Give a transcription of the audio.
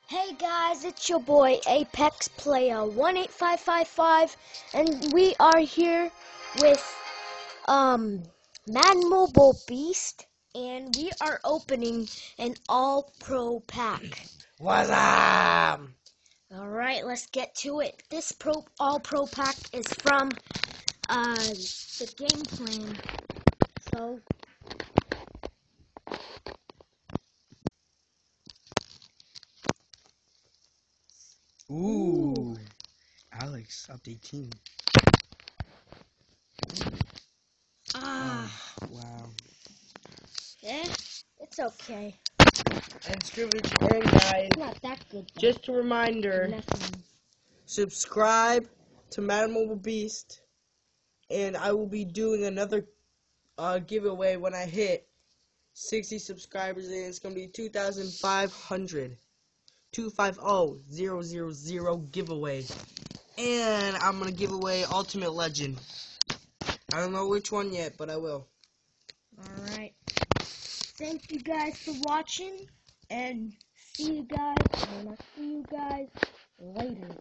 Hey guys, it's your boy Apex Player 18555, and we are here with Mad Mobile Beast, and we are opening an All-Pro pack. What's up? All right, let's get to it. This All-Pro pack is from the game plan. So Ooh. Alex, update team. Wow. yeah, it's okay. And scrimmage, and guys, It's not that good. just a reminder, Nothing. subscribe to Mad Mobile Beast, and I will be doing another giveaway when I hit 60 subscribers, and it's going to be 2,500. 250000 giveaway. And I'm going to give away Ultimate Legend. I don't know which one yet, but I will. Alright. Thank you guys for watching, and see you guys later.